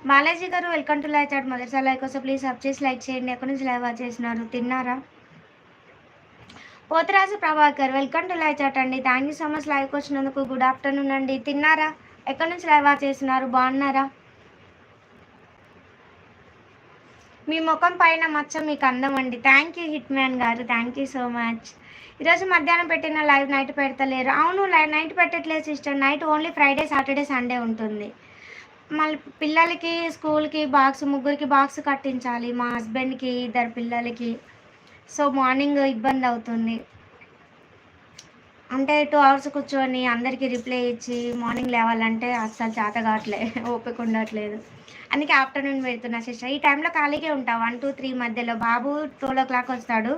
బాలాజీ గారు welcome to live chat. మొదటిసారి like వస్తే ప్లీజ్ సబ్ చేసి లైక్ చేయండి. ఎక్కడి నుంచి లైవ్ వాచ్ చేసినారు? తిన్నారా? Potharaju Prabhakar welcome to live chat అండి. థ్యాంక్ యూ సో మచ్ లైవ్కి వచ్చినందుకు. గుడ్ ఆఫ్టర్నూన్ అండి. తిన్నారా? ఎక్కడి నుంచి లైవ్ వాచ్ చేస్తున్నారు? బాగున్నారా? మీ ముఖం పైన మచ్చ మీకు అందం అండి. థ్యాంక్ యూ హిట్ మ్యాన్ గారు, థ్యాంక్ యూ సో మచ్. ఈరోజు మధ్యాహ్నం పెట్టిన లైవ్ నైట్ పెడతలేరు. అవును, లైవ్ నైట్ పెట్టట్లేదు sister. Night only Friday Saturday Sunday ఉంటుంది. మళ్ళీ పిల్లలకి స్కూల్కి బాక్స్, ముగ్గురికి బాక్స్ కట్టించాలి, మా హస్బెండ్కి, ఇద్దరు పిల్లలకి. సో మార్నింగ్ ఇబ్బంది అవుతుంది. అంటే 2 అవర్స్ కూర్చొని అందరికీ రిప్లై ఇచ్చి మార్నింగ్ లేవాలంటే అస్సలు చేత కావట్లే, ఓపిక ఉండట్లేదు. అందుకే ఆఫ్టర్నూన్ పెడుతున్నా సిస్టర్. ఈ టైంలో ఖాళీగా ఉంటా 1 to 3 మధ్యలో. బాబు 12 o'clock వస్తాడు,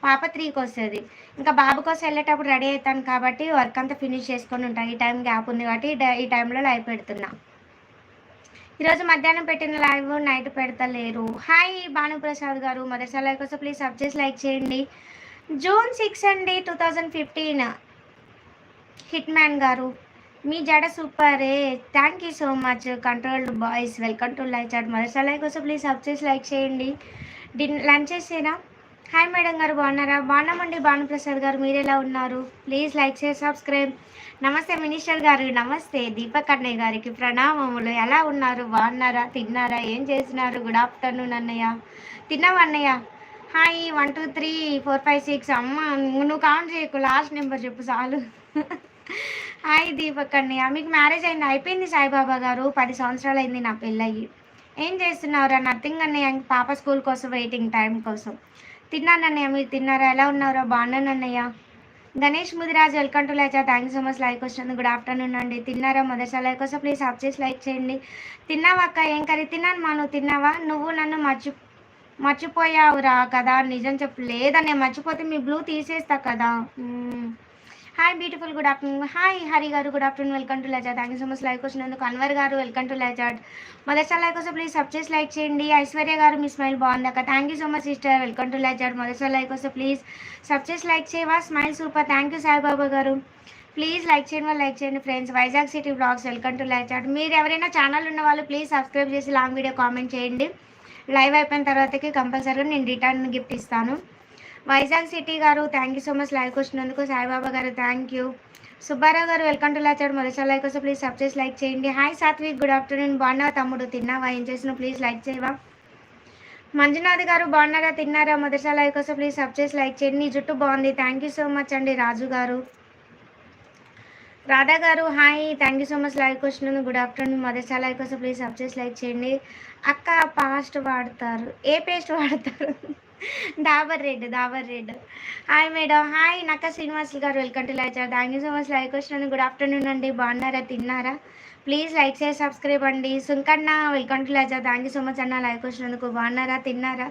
పాప 3కి వస్తుంది. ఇంకా బాబు కోసం వెళ్ళేటప్పుడు రెడీ అవుతాను కాబట్టి వర్క్ అంతా ఫినిష్ చేసుకొని ఉంటాను. ఈ టైం గ్యాప్ ఉంది కాబట్టి ఈ టైంలో లైవ్ పెడుతున్నా. ఈరోజు మధ్యాహ్నం పెట్టిన లైవ్ నైట్ పెడతలేరు. హాయ్ భానుప్రసాద్ గారు, మొదటిసారి లైవ్ కోసం ప్లీజ్ సబ్ చేసి లైక్ చేయండి. June 6 అండి 2015. హిట్ మ్యాన్ గారు మీ జడ సూపరే, thank you so much. Controlled boys welcome to live chat. మొదటిసారి లైవ్ కోసం ప్లీజ్ సబ్ చేసి లైక్ చేయండి. లంచ్ చేసేనా? హాయ్ మేడం గారు, బాగున్నారా? బాగున్నామండి భానుప్రసాద్ గారు, మీరు ఎలా ఉన్నారు? ప్లీజ్ లైక్ చేసి సబ్స్క్రైబ్. నమస్తే మినిస్టర్ గారు, నమస్తే. దీపక్ అన్నయ్య గారికి ప్రణామములు. ఎలా ఉన్నారు? బాగున్నారా? తిన్నారా? ఏం చేస్తున్నారు? గుడ్ ఆఫ్టర్నూన్ అన్నయ్య. తిన్నావా అన్నయ్య? హాయ్ 1 2 3 4 5 6. అమ్మ నువ్వు కౌంట్ చేయకు, లాస్ట్ నెంబర్ చెప్పు చాలు. హాయ్ దీపక్ అన్నయ్య, మీకు మ్యారేజ్ అయింది? అయిపోయింది సాయిబాబా గారు, 10 సంవత్సరాలు అయింది నా పెళ్ళయ్యి. ఏం చేస్తున్నారా? నథింగ్ అన్నయ్య, పాప స్కూల్ కోసం వెయిటింగ్, టైం కోసం. తిన్నానన్నయ్య, మీరు తిన్నారా? ఎలా ఉన్నారా? బాగున్నానన్నయ్య. Ganesh Mudiraj welcome to like. Thank you so much like వచ్చినందుకు. గుడ్ ఆఫ్టర్నూన్ అండి. తిన్నారా? మొదటిసారి లైక్ వస్తే ప్లీజ్ సబ్ చేసి లైక్ చేయండి. తిన్నావా అక్క? ఏం కర్రీ? తిన్నాను మా. నువ్వు తిన్నావా? నువ్వు నన్ను మర్చిపోయావురా కదా, నిజం చెప్పు. లేదన్నయ్య, మర్చిపోతే మీ బ్లూ తీసేస్తా కదా. Hi beautiful, good afternoon. Hi Hari గారు, good afternoon, welcome to live chat. Thank you so much like వచ్చినందుకు. అన్వర్ గారు వెల్కమ్ టు లైవ్ చాట్. మొదటిసారి లైక్ వస్తే ప్లీజ్ సబ్ చేసి లైక్ చేయండి. ఐశ్వర్య గారు మీ స్మైల్ బాగుందక్క, thank you so much sister, welcome to live chat. మొదటిసారి లైక్ వస్తే ప్లీజ్ సబ్ చేసి లైక్ చేయవా? Smile super, thank you Saibaba గారు. ప్లీజ్ లైక్ చేయండి, లైక్ చేయండి friends. Vizag city blogs welcome to live chat. మీరు ఎవరైనా ఛానల్ ఉన్న వాళ్ళు ప్లీజ్ సబ్స్క్రైబ్ చేసి లాంగ్ వీడియో కామెంట్ చేయండి. లైవ్ అయిపోయిన తర్వాతకి కంపల్సరీగా నేను రిటర్న్ గిఫ్ట్ ఇస్తాను. వైజాగ్ సిటీ గారు thank you so much like వచ్చినందుకు. సాయిబాబా గారు థ్యాంక్ యూ. సుబ్బారావు గారు వెల్కమ్ టు లైవ్ చాట్. మొదటిసారి లైక్ వస్తే ప్లీజ్ సబ్ చేసి లైక్ చేయండి. Hi Satvik, good afternoon. బాగున్నావా తమ్ముడు? తిన్నావా? ఏం చేసినా ప్లీజ్ లైక్ చేయవా? మంజునాథ్ గారు బాగున్నారా? తిన్నారా? మొదటిసారి లైక్ వస్తే ప్లీజ్ సబ్ చేసి లైక్ చేయండి. నీ జుట్టు బాగుంది, థ్యాంక్ యూ సో మచ్ అండి. రాజు గారు, రాధా గారు hi, thank you so much like వచ్చినందుకు. Good afternoon. మొదటిసారి లైక్ వస్తే ప్లీజ్ సబ్ చేసి లైక్ చేయండి. అక్క పాస్ట్ వాడతారు, ఏ పేస్ట్ వాడతారు? Dabur red, Dabur red. Hi madam. Hi Nakka Srinivas గారు, welcome to live chat. Thank you so much like వచ్చినందుకు. గుడ్ ఆఫ్టర్నూన్ అండి. బాగున్నారా? తిన్నారా? ప్లీజ్ లైక్ చేసి సబ్స్క్రైబ్ అండి. Sunkanna welcome to live chat. Thank you so much అన్న లైక్ వచ్చినందుకు. బాగున్నారా? తిన్నారా?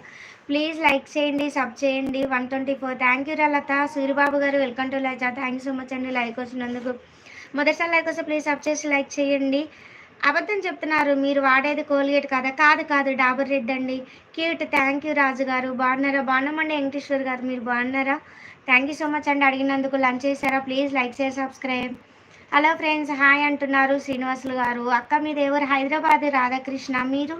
ప్లీజ్ లైక్ చేయండి, సబ్ చేయండి. 124. Thank you Latha. సూర్యబాబు గారు welcome to live chat. Thank you so much అండి లైక్ వచ్చినందుకు. మొదటిసారి లైక్ వస్తే ప్లీజ్ సబ్ చేసి లైక్ చేయండి. అబద్ధం చెప్తున్నారు, మీరు వాడేది కోల్గేట్ కదా? కాదు కాదు, డాబర్ రెడ్ అండి. క్యూట్, థ్యాంక్ యూ రాజు గారు. బాగున్నారా? బాగున్నామండి. వెంకటేశ్వర్ గారు మీరు బాగున్నారా? థ్యాంక్ యూ సో మచ్ అండి అడిగినందుకు. లంచ్ చేశారా? ప్లీజ్ లైక్ చేసి సబ్స్క్రైబ్. హలో ఫ్రెండ్స్, హాయ్ అంటున్నారు శ్రీనివాసులు గారు. అక్క మీద ఎవరు? హైదరాబాద్ రాధాకృష్ణ. మీరు?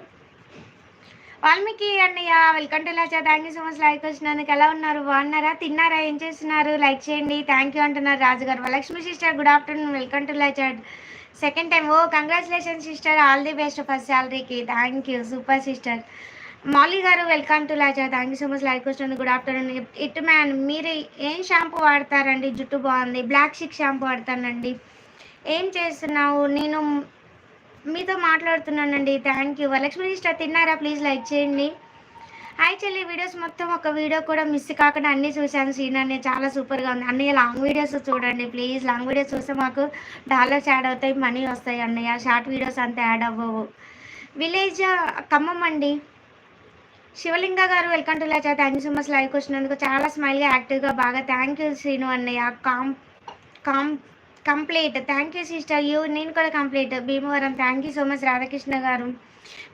వాల్మీకి అన్నయ్య welcome to live chat. Thank you so much like వచ్చినందుకు. ఎలా ఉన్నారు? బాగున్నారా? తిన్నారా? ఏం చేస్తున్నారు? లైక్ చేయండి. థ్యాంక్ యూ అంటున్నారు రాజు గారు. Lakshmi sister good afternoon, welcome to live chat. Second time. Oh congratulation sister, all the best first శాలరీకి. Thank you, super sister. Mouli గారు welcome to live chat. Thank you so much like వచ్చినందుకు. Good afternoon. ఇట్ మ్యాన్ మీరు ఏం shampoo వాడతారండి? జుట్టు బాగుంది. బ్లాక్ షిక్ షాంపూ వాడతానండి. ఏం చేస్తున్నావు? నేను మీతో మాట్లాడుతున్నానండి. Thank you. వరలక్ష్మి సిస్టర్ తిన్నారా? ప్లీజ్ లైక్ చేయండి. హాయ్ చెల్లి, వీడియోస్ మొత్తం ఒక వీడియో కూడా మిస్ కాకుండా అన్నీ చూశాను. సీన్ అన్నయ్య చాలా సూపర్గా ఉంది. అన్నయ్య లాంగ్ వీడియోస్ చూడండి ప్లీజ్. లాంగ్ వీడియోస్ చూస్తే మాకు డాలర్స్ యాడ్ అవుతాయి, మనీ వస్తాయి అన్నయ్య. షార్ట్ వీడియోస్ అంతా యాడ్ అవ్వవు. విలేజ్ ఖమ్మం అండి. శివలింగ గారు welcome to live. Thank you so much like వచ్చినందుకు. చాలా స్మైల్గా యాక్టివ్గా బాగా. థ్యాంక్ యూ శ్రీను అన్నయ్య. కామ్ కంప్లీట్. Thank you sister. నేను కూడా complete. Bhimavaram. Thank you so much Radhakrishna గారు.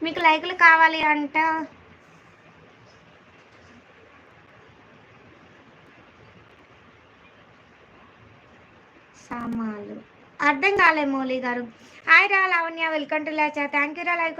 మీకు లైకులు కావాలి అంట. సామాలు అర్థం కాలే మౌలి గారు. హాయ్ రా Lavanya, welcome to live. Thank you రా లైక్